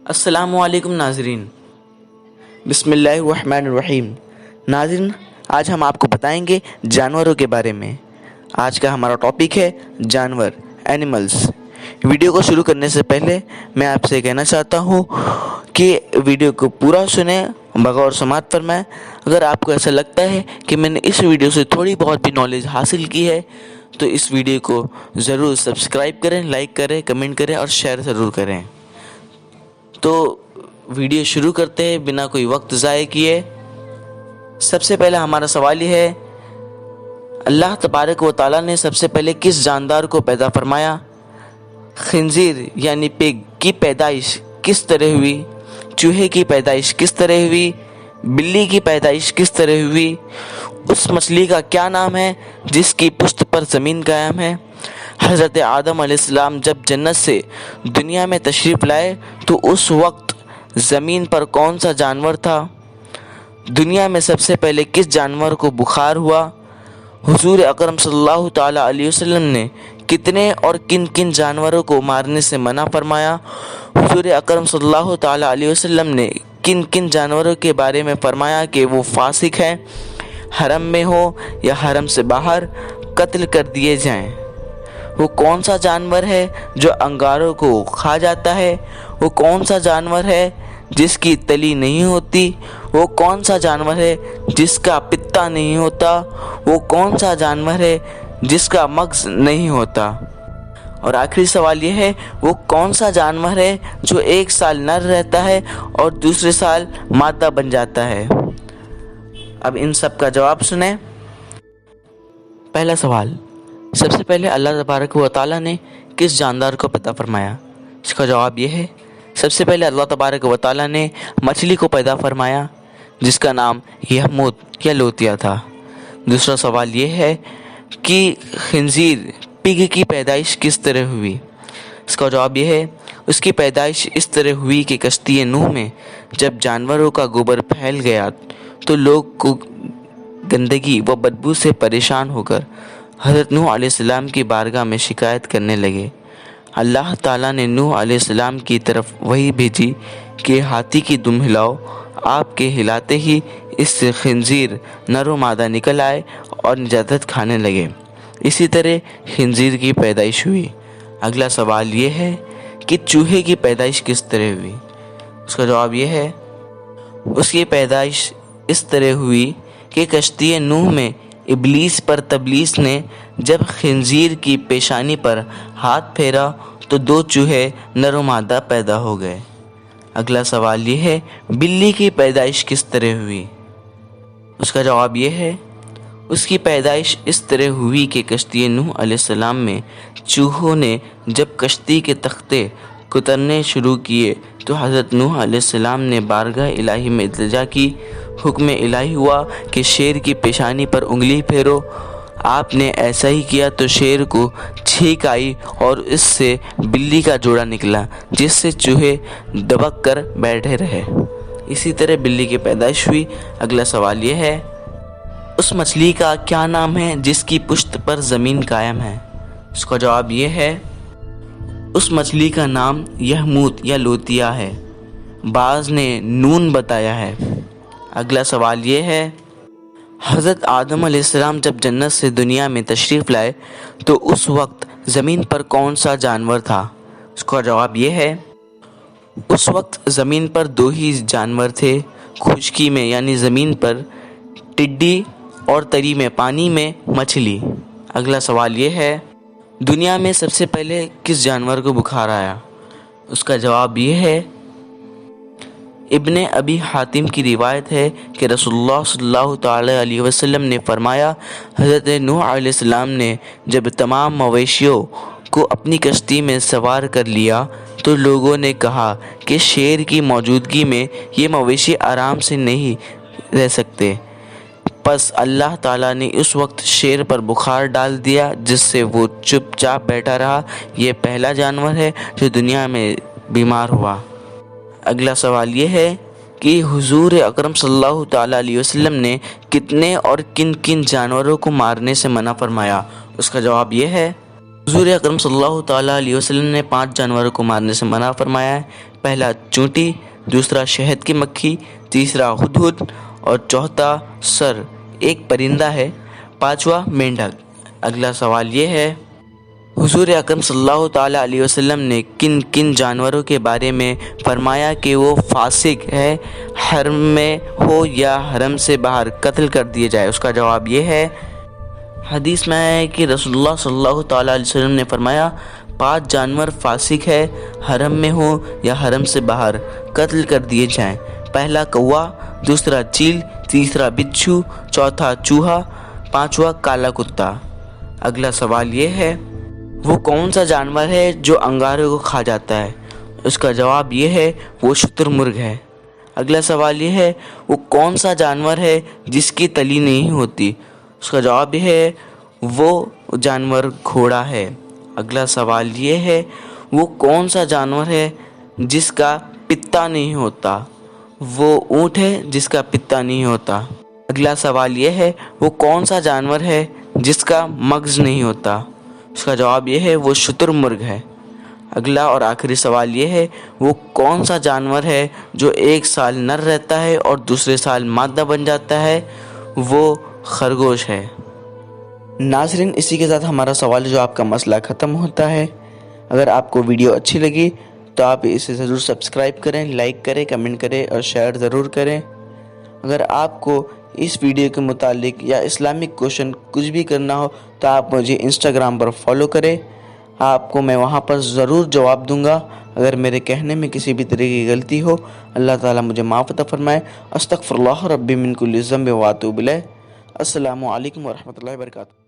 السلام علیکم ناظرین، بسم اللہ الرحمن الرحیم۔ ناظرین، آج ہم آپ کو بتائیں گے جانوروں کے بارے میں۔ آج کا ہمارا ٹاپک ہے جانور، اینیملز۔ ویڈیو کو شروع کرنے سے پہلے میں آپ سے کہنا چاہتا ہوں کہ ویڈیو کو پورا سنیں، بغور سماعت فرمائیں۔ اگر آپ کو ایسا لگتا ہے کہ میں نے اس ویڈیو سے تھوڑی بہت بھی نالج حاصل کی ہے تو اس ویڈیو کو ضرور سبسکرائب کریں، لائک کریں، کمنٹ کریں اور شیئر ضرور کریں۔ تو ویڈیو شروع کرتے ہیں بنا کوئی وقت ضائع کیے۔ سب سے پہلے ہمارا سوال یہ ہے، اللہ تبارک و تعالیٰ نے سب سے پہلے کس جاندار کو پیدا فرمایا؟ خنزیر یعنی پگ کی پیدائش کس طرح ہوئی؟ چوہے کی پیدائش کس طرح ہوئی؟ بلی کی پیدائش کس طرح ہوئی؟ اس مچھلی کا کیا نام ہے جس کی پشت پر زمین قائم ہے؟ حضرت آدم علیہ السلام جب جنت سے دنیا میں تشریف لائے تو اس وقت زمین پر کون سا جانور تھا؟ دنیا میں سب سے پہلے کس جانور کو بخار ہوا؟ حضور اکرم صلی اللہ تعالیٰ علیہ وسلم نے کتنے اور کن کن جانوروں کو مارنے سے منع فرمایا؟ حضور اکرم صلی اللہ تعالیٰ علیہ وسلم نے کن کن جانوروں کے بارے میں فرمایا کہ وہ فاسق ہیں، حرم میں ہو یا حرم سے باہر قتل کر دیے جائیں؟ وہ کون سا جانور ہے جو انگاروں کو کھا جاتا ہے؟ وہ کون سا جانور ہے جس کی تلی نہیں ہوتی؟ وہ کون سا جانور ہے جس کا پتا نہیں ہوتا؟ وہ کون سا جانور ہے جس کا مغز نہیں ہوتا؟ اور آخری سوال یہ ہے، وہ کون سا جانور ہے جو ایک سال نر رہتا ہے اور دوسرے سال مادہ بن جاتا ہے؟ اب ان سب کا جواب سنیں۔ پہلا سوال، سب سے پہلے اللہ تبارک و تعالیٰ نے کس جاندار کو پیدا فرمایا؟ اس کا جواب یہ ہے، سب سے پہلے اللہ تبارک و تعالیٰ نے مچھلی کو پیدا فرمایا جس کا نام یحموت یا لوتیا تھا۔ دوسرا سوال یہ ہے کہ خنزیر پگ کی پیدائش کس طرح ہوئی؟ اس کا جواب یہ ہے، اس کی پیدائش اس طرح ہوئی کہ کشتی نوح میں جب جانوروں کا گوبر پھیل گیا تو لوگ کو گندگی و بدبو سے پریشان ہو کر حضرت نوح علیہ السلام کی بارگاہ میں شکایت کرنے لگے۔ اللہ تعالیٰ نے نوح علیہ السلام کی طرف وحی بھیجی کہ ہاتھی کی دم ہلاؤ۔ آپ کے ہلاتے ہی اس سے خنزیر نر و مادہ نکل آئے اور نجاست کھانے لگے۔ اسی طرح خنزیر کی پیدائش ہوئی۔ اگلا سوال یہ ہے کہ چوہے کی پیدائش کس طرح ہوئی؟ اس کا جواب یہ ہے، اس کی پیدائش اس طرح ہوئی کہ کشتی نوح میں ابلیس پر تبلیس نے جب خنزیر کی پیشانی پر ہاتھ پھیرا تو 2 چوہے نر و مادہ پیدا ہو گئے۔ اگلا سوال یہ ہے، بلی کی پیدائش کس طرح ہوئی؟ اس کا جواب یہ ہے، اس کی پیدائش اس طرح ہوئی کہ کشتی نوح علیہ السلام میں چوہوں نے جب کشتی کے تختے کترنے شروع کیے تو حضرت نوح علیہ السلام نے بارگاہ الہی میں التجا کی۔ حکم الہی ہوا کہ شیر کی پیشانی پر انگلی پھیرو۔ آپ نے ایسا ہی کیا تو شیر کو چھینک آئی اور اس سے بلی کا جوڑا نکلا جس سے چوہے دبک کر بیٹھے رہے۔ اسی طرح بلی کی پیدائش ہوئی۔ اگلا سوال یہ ہے، اس مچھلی کا کیا نام ہے جس کی پشت پر زمین قائم ہے؟ اس کا جواب یہ ہے، اس مچھلی کا نام یحموت یا لوتیا ہے۔ بعض نے نون بتایا ہے۔ اگلا سوال یہ ہے، حضرت آدم علیہ السلام جب جنت سے دنیا میں تشریف لائے تو اس وقت زمین پر کون سا جانور تھا؟ اس کا جواب یہ ہے، اس وقت زمین پر 2 ہی جانور تھے، خشکی میں یعنی زمین پر ٹڈی اور تری میں پانی میں مچھلی۔ اگلا سوال یہ ہے، دنیا میں سب سے پہلے کس جانور کو بخار آیا؟ اس کا جواب یہ ہے، ابن ابی حاتم کی روایت ہے کہ رسول اللہ صلی اللہ تعالی علیہ وسلم نے فرمایا، حضرت نوح علیہ السلام نے جب تمام مویشیوں کو اپنی کشتی میں سوار کر لیا تو لوگوں نے کہا کہ شیر کی موجودگی میں یہ مویشی آرام سے نہیں رہ سکتے۔ پس اللہ تعالیٰ نے اس وقت شیر پر بخار ڈال دیا جس سے وہ چپ چاپ بیٹھا رہا۔ یہ پہلا جانور ہے جو دنیا میں بیمار ہوا۔ اگلا سوال یہ ہے کہ حضور اکرم صلی اللہ تعالیٰ علیہ وسلم نے کتنے اور کن کن جانوروں کو مارنے سے منع فرمایا؟ اس کا جواب یہ ہے، حضور اکرم صلی اللہ تعالیٰ علیہ وسلم نے 5 جانوروں کو مارنے سے منع فرمایا ہے۔ پہلا چونٹی، دوسرا شہد کی مکھی، تیسرا ہدہد اور چوتھا سر ایک پرندہ ہے، 5واں مینڈک۔ اگلا سوال یہ ہے، حضور اکرم صلی اللہ تعالیٰ علیہ وسلم نے کن کن جانوروں کے بارے میں فرمایا کہ وہ فاسق ہے، حرم میں ہو یا حرم سے باہر قتل کر دیے جائے؟ اس کا جواب یہ ہے، حدیث میں ہے کہ رسول اللہ صلی اللہ تعالیٰ علیہ وسلم نے فرمایا 5 جانور فاسق ہے، حرم میں ہو یا حرم سے باہر قتل کر دیے جائیں۔ پہلا کوا، دوسرا چیل، تیسرا بچھو، چوتھا چوہا، 5واں کالا کتا۔ اگلا سوال یہ ہے، وہ کون سا جانور ہے جو انگاروں کو کھا جاتا ہے؟ اس کا جواب یہ ہے، وہ شتر مرغ ہے۔ اگلا سوال یہ ہے، وہ کون سا جانور ہے جس کی تلی نہیں ہوتی؟ اس کا جواب یہ ہے، وہ جانور گھوڑا ہے۔ اگلا سوال یہ ہے، وہ کون سا جانور ہے جس کا پتا نہیں ہوتا؟ وہ اونٹ ہے جس کا پتا نہیں ہوتا۔ اگلا سوال یہ ہے، وہ کون سا جانور ہے جس کا مغز نہیں ہوتا؟ اس کا جواب یہ ہے، وہ شتر مرغ ہے۔ اگلا اور آخری سوال یہ ہے، وہ کون سا جانور ہے جو 1 سال نر رہتا ہے اور دوسرے سال مادہ بن جاتا ہے؟ وہ خرگوش ہے۔ ناظرین، اسی کے ساتھ ہمارا سوال جو آپ کا مسئلہ ختم ہوتا ہے۔ اگر آپ کو ویڈیو اچھی لگی تو آپ اسے ضرور سبسکرائب کریں، لائک کریں، کمنٹ کریں اور شیئر ضرور کریں۔ اگر آپ کو اس ویڈیو کے متعلق یا اسلامک کوشچن کچھ بھی کرنا ہو تو آپ مجھے انسٹاگرام پر فالو کریں، آپ کو میں وہاں پر ضرور جواب دوں گا۔ اگر میرے کہنے میں کسی بھی طرح کی غلطی ہو، اللہ تعالیٰ مجھے معاف عطا فرمائے۔ استغفر اللہ ربی من کل ذنب واتوب الیہ۔ السلام علیکم ورحمۃ اللہ وبرکاتہ۔